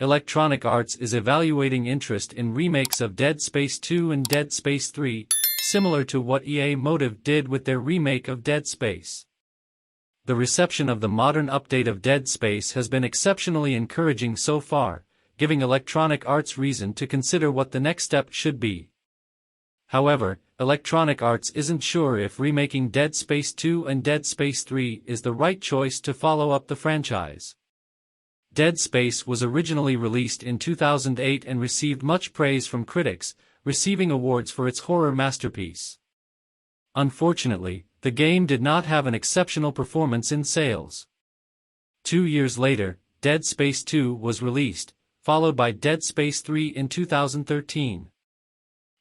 Electronic Arts is evaluating interest in remakes of Dead Space 2 and Dead Space 3, similar to what EA Motive did with their remake of Dead Space. The reception of the modern update of Dead Space has been exceptionally encouraging so far, giving Electronic Arts reason to consider what the next step should be. However, Electronic Arts isn't sure if remaking Dead Space 2 and Dead Space 3 is the right choice to follow up the franchise. Dead Space was originally released in 2008 and received much praise from critics, receiving awards for its horror masterpiece. Unfortunately, the game did not have an exceptional performance in sales. 2 years later, Dead Space 2 was released, followed by Dead Space 3 in 2013.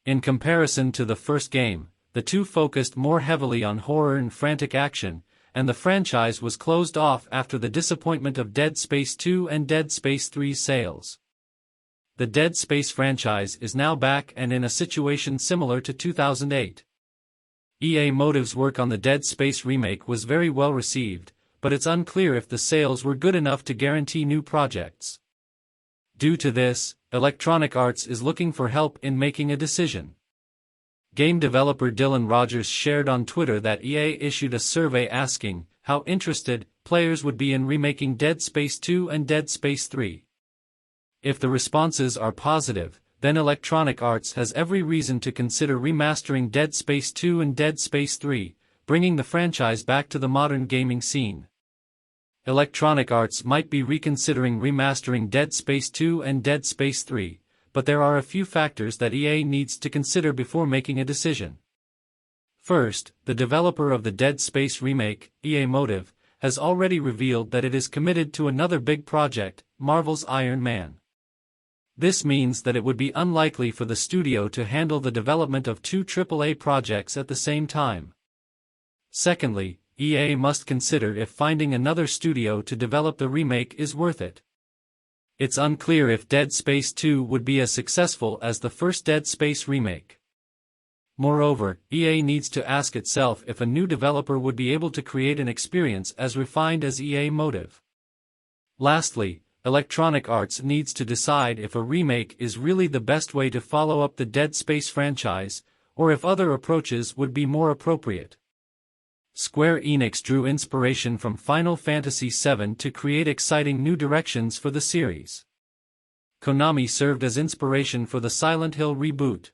In comparison to the first game, the two focused more heavily on horror and frantic action, and the franchise was closed off after the disappointment of Dead Space 2 and Dead Space 3's sales. The Dead Space franchise is now back and in a situation similar to 2008. EA Motive's work on the Dead Space remake was very well received, but it's unclear if the sales were good enough to guarantee new projects. Due to this, Electronic Arts is looking for help in making a decision. Game developer Dylan Rogers shared on Twitter that EA issued a survey asking how interested players would be in remaking Dead Space 2 and Dead Space 3. If the responses are positive, then Electronic Arts has every reason to consider remastering Dead Space 2 and Dead Space 3, bringing the franchise back to the modern gaming scene. Electronic Arts might be reconsidering remastering Dead Space 2 and Dead Space 3, but there are a few factors that EA needs to consider before making a decision. First, the developer of the Dead Space remake, EA Motive, has already revealed that it is committed to another big project, Marvel's Iron Man. This means that it would be unlikely for the studio to handle the development of two AAA projects at the same time. Secondly, EA must consider if finding another studio to develop the remake is worth it. It's unclear if Dead Space 2 would be as successful as the first Dead Space remake. Moreover, EA needs to ask itself if a new developer would be able to create an experience as refined as EA Motive. Lastly, Electronic Arts needs to decide if a remake is really the best way to follow up the Dead Space franchise, or if other approaches would be more appropriate. Square Enix drew inspiration from Final Fantasy VII to create exciting new directions for the series. Konami served as inspiration for the Silent Hill reboot.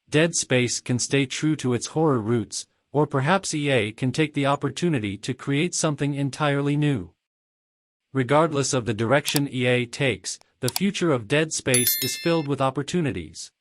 Dead Space can stay true to its horror roots, or perhaps EA can take the opportunity to create something entirely new. Regardless of the direction EA takes, the future of Dead Space is filled with opportunities.